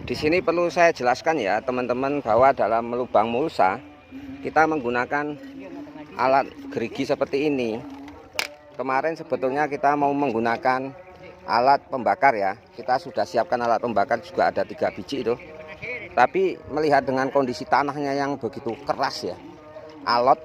Di sini perlu saya jelaskan ya teman-teman, bahwa dalam melubang mulsa kita menggunakan alat gerigi seperti ini. Kemarin sebetulnya kita mau menggunakan alat pembakar ya. Kita sudah siapkan alat pembakar juga, ada 3 biji itu. Tapi melihat dengan kondisi tanahnya yang begitu keras ya, alot,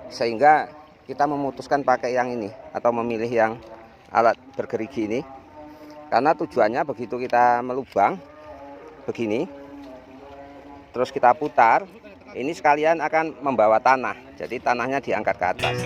sehingga kita memutuskan pakai yang ini atau memilih yang alat bergerigi ini. Karena tujuannya begitu kita melubang begini, terus kita putar, ini sekalian akan membawa tanah, jadi tanahnya diangkat ke atas.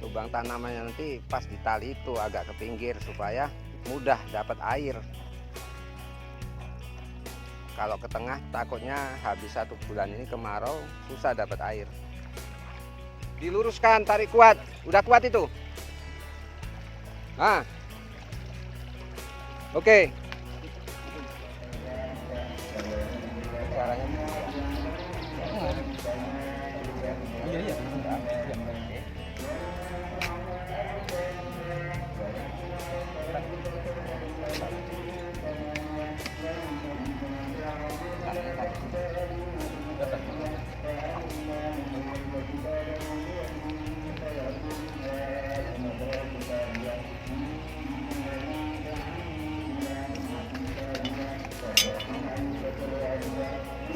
Lubang tanamannya nanti pas di tali itu agak ke pinggir supaya mudah dapat air. Kalau ke tengah takutnya habis 1 bulan ini kemarau, susah dapat air. Diluruskan, tarik kuat. Udah kuat itu. Nah, oke. Caranya iya.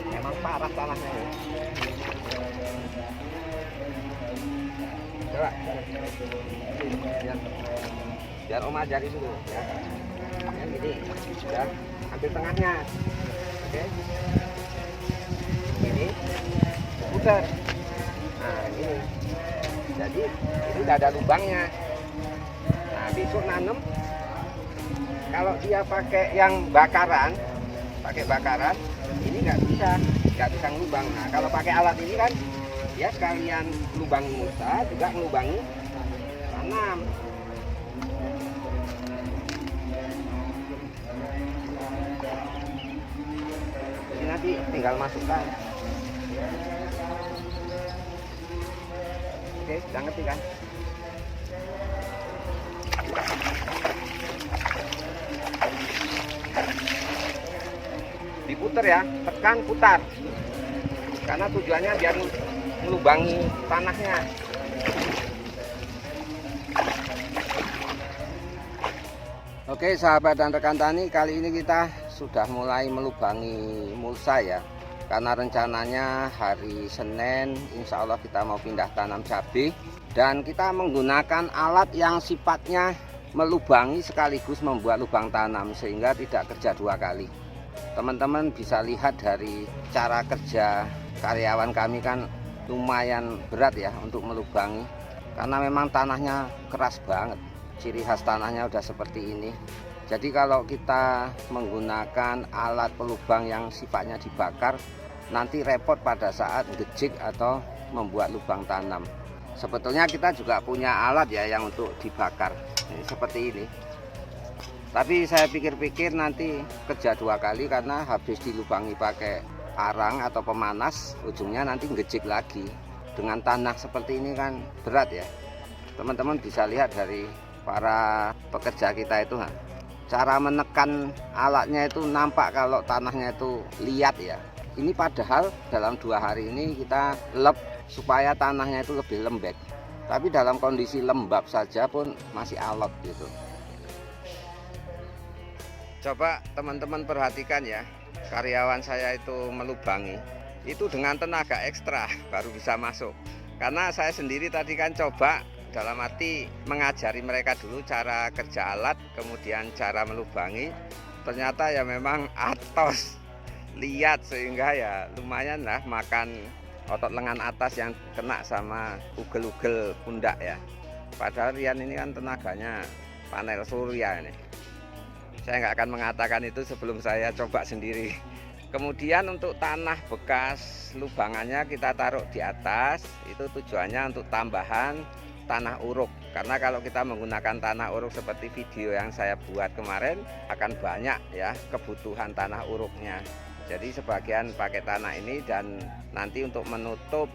Memang parah tanahnya ya. Coba biar Om ajari dulu ya. Yang gini sudah ambil tengahnya, oke. Ini putar. Nah ini, jadi ini udah ada lubangnya. Nah besok nanem, kalau dia pakai yang bakaran, ini nggak bisa ngelubang. Nah kalau pakai alat ini kan dia sekalian lubangi mulsa juga ngelubangi tanam. Jadi nanti tinggal masukkan. Oke, sudah ngerti kan? Diputer ya, tekan putar. Karena tujuannya biar melubangi tanahnya. Oke sahabat dan rekan tani, kali ini kita sudah mulai melubangi mulsa ya. Karena rencananya hari Senin insya Allah kita mau pindah tanam cabai. Dan kita menggunakan alat yang sifatnya melubangi sekaligus membuat lubang tanam, sehingga tidak kerja 2 kali. Teman-teman bisa lihat dari cara kerja karyawan kami kan lumayan berat ya untuk melubangi, karena memang tanahnya keras banget. Ciri khas tanahnya udah seperti ini. Jadi kalau kita menggunakan alat pelubang yang sifatnya dibakar, nanti repot pada saat ngejik atau membuat lubang tanam. Sebetulnya kita juga punya alat ya yang untuk dibakar, ini seperti ini. Tapi saya pikir-pikir nanti kerja 2 kali, karena habis dilubangi pakai arang atau pemanas, ujungnya nanti ngejik lagi. Dengan tanah seperti ini kan berat ya. Teman-teman bisa lihat dari para pekerja kita itu, cara menekan alatnya itu nampak kalau tanahnya itu liat ya. Ini padahal dalam 2 hari ini kita lep supaya tanahnya itu lebih lembek. Tapi dalam kondisi lembab saja pun masih alot gitu. Coba teman-teman perhatikan ya, karyawan saya itu melubangi itu dengan tenaga ekstra baru bisa masuk. Karena saya sendiri tadi kan coba, dalam arti mengajari mereka dulu cara kerja alat, kemudian cara melubangi. Ternyata ya memang atos, lihat, sehingga ya lumayan lah makan otot lengan atas yang kena sama ugel-ugel pundak ya. Padahal Rian ini kan tenaganya panel surya ini. Saya nggak akan mengatakan itu sebelum saya coba sendiri. Kemudian untuk tanah bekas lubangannya kita taruh di atas. Itu tujuannya untuk tambahan tanah uruk. Karena kalau kita menggunakan tanah uruk seperti video yang saya buat kemarin, akan banyak ya kebutuhan tanah uruknya. Jadi sebagian pakai tanah ini, dan nanti untuk menutup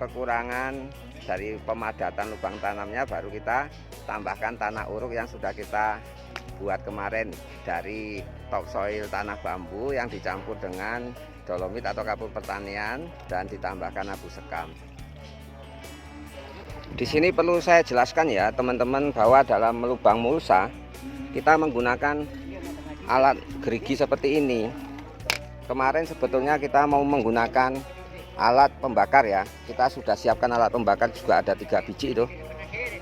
kekurangan dari pemadatan lubang tanamnya baru kita tambahkan tanah uruk yang sudah kita buat kemarin dari topsoil tanah bambu yang dicampur dengan dolomit atau kapur pertanian dan ditambahkan abu sekam. Di sini perlu saya jelaskan ya teman-teman, bahwa dalam melubang mulsa kita menggunakan alat gerigi seperti ini. Kemarin sebetulnya kita mau menggunakan alat pembakar ya, kita sudah siapkan alat pembakar juga, ada 3 biji itu.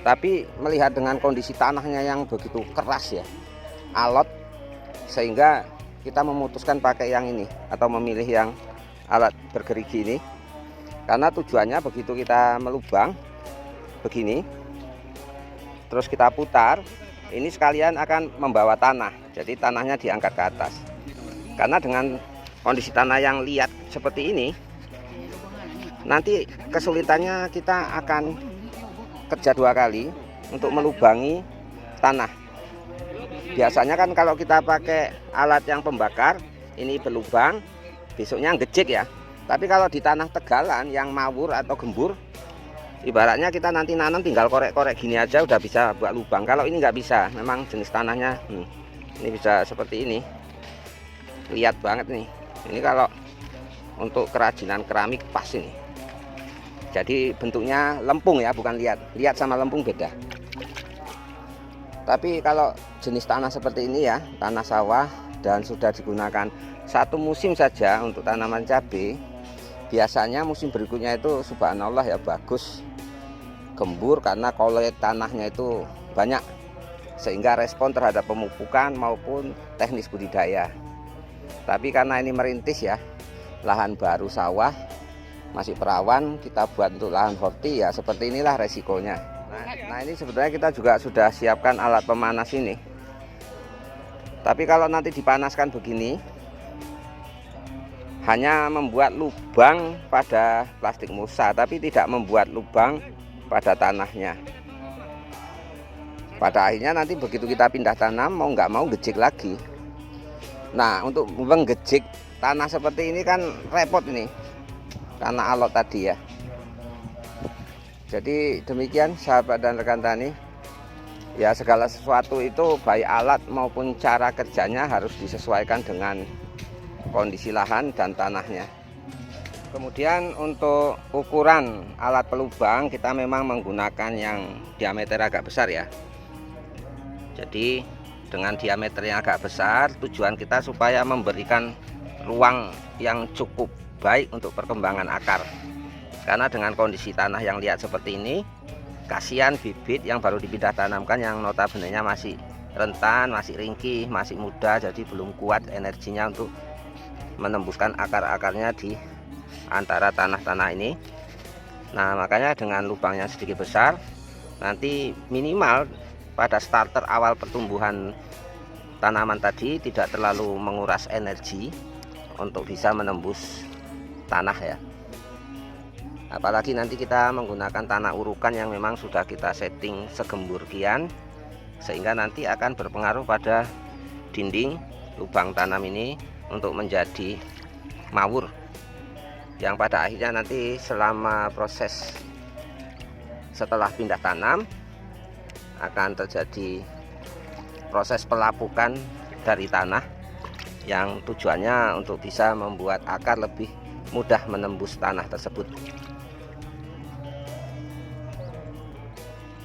Tapi melihat dengan kondisi tanahnya yang begitu keras ya, alot, sehingga kita memutuskan pakai yang ini atau memilih yang alat bergerigi ini. Karena tujuannya begitu kita melubang begini, terus kita putar, ini sekalian akan membawa tanah, jadi tanahnya diangkat ke atas. Karena dengan kondisi tanah yang liat seperti ini, nanti kesulitannya kita akan kerja 2 kali untuk melubangi tanah. Biasanya kan kalau kita pakai alat yang pembakar, ini berlubang, besoknya ngejek ya. Tapi kalau di tanah tegalan yang mawur atau gembur, ibaratnya kita nanti nanam tinggal korek-korek gini aja udah bisa buat lubang. Kalau ini nggak bisa, memang jenis tanahnya ini bisa seperti ini. Lihat banget nih. Ini kalau untuk kerajinan keramik pas ini. Jadi bentuknya lempung ya, bukan liat. Liat sama lempung beda. Tapi kalau jenis tanah seperti ini ya, tanah sawah dan sudah digunakan 1 musim saja untuk tanaman cabai, biasanya musim berikutnya itu subhanallah ya bagus, gembur, karena kolet tanahnya itu banyak, sehingga respon terhadap pemupukan maupun teknis budidaya. Tapi karena ini merintis ya, lahan baru sawah, masih perawan, kita buat untuk lahan horti ya, seperti inilah resikonya. Nah ini sebenarnya kita juga sudah siapkan alat pemanas ini. Tapi kalau nanti dipanaskan begini, hanya membuat lubang pada plastik mulsa, tapi tidak membuat lubang pada tanahnya. Pada akhirnya nanti begitu kita pindah tanam, mau nggak mau gejek lagi. Nah untuk menggejek tanah seperti ini kan repot ini, karena alot tadi ya. Jadi demikian sahabat dan rekan tani, ya segala sesuatu itu baik alat maupun cara kerjanya harus disesuaikan dengan kondisi lahan dan tanahnya. Kemudian untuk ukuran alat pelubang kita memang menggunakan yang diameter agak besar ya. Jadi dengan diameter yang agak besar, tujuan kita supaya memberikan ruang yang cukup baik untuk perkembangan akar. Karena dengan kondisi tanah yang liat seperti ini, kasihan bibit yang baru dipindah tanamkan yang notabene-nya masih rentan, masih ringkih, masih muda, jadi belum kuat energinya untuk menembuskan akar-akarnya di antara tanah-tanah ini. Nah makanya dengan lubangnya sedikit besar, nanti minimal pada starter awal pertumbuhan tanaman tadi tidak terlalu menguras energi untuk bisa menembus tanah ya. Apalagi nanti kita menggunakan tanah urukan yang memang sudah kita setting segembur kian, sehingga nanti akan berpengaruh pada dinding lubang tanam ini untuk menjadi mawur, yang pada akhirnya nanti selama proses setelah pindah tanam akan terjadi proses pelapukan dari tanah yang tujuannya untuk bisa membuat akar lebih mudah menembus tanah tersebut.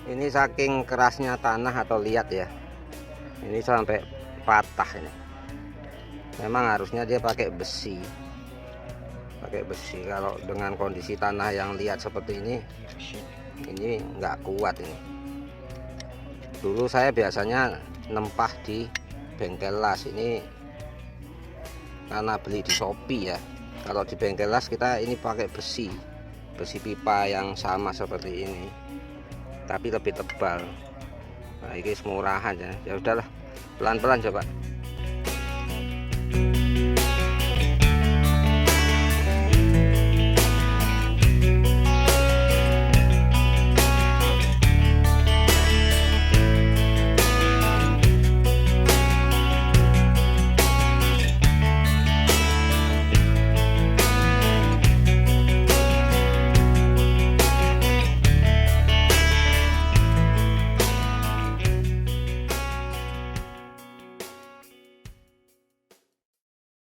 Ini saking kerasnya tanah atau liat ya, ini sampai patah ini. Memang harusnya dia pakai besi. Kalau dengan kondisi tanah yang liat seperti ini nggak kuat ini. Dulu saya biasanya nempah di bengkel las, ini karena beli di Shopee ya. Kalau di bengkel las kita ini pakai besi pipa yang sama seperti ini, tapi lebih tebal. Nah ini murahan ya. Ya udahlah, pelan-pelan coba.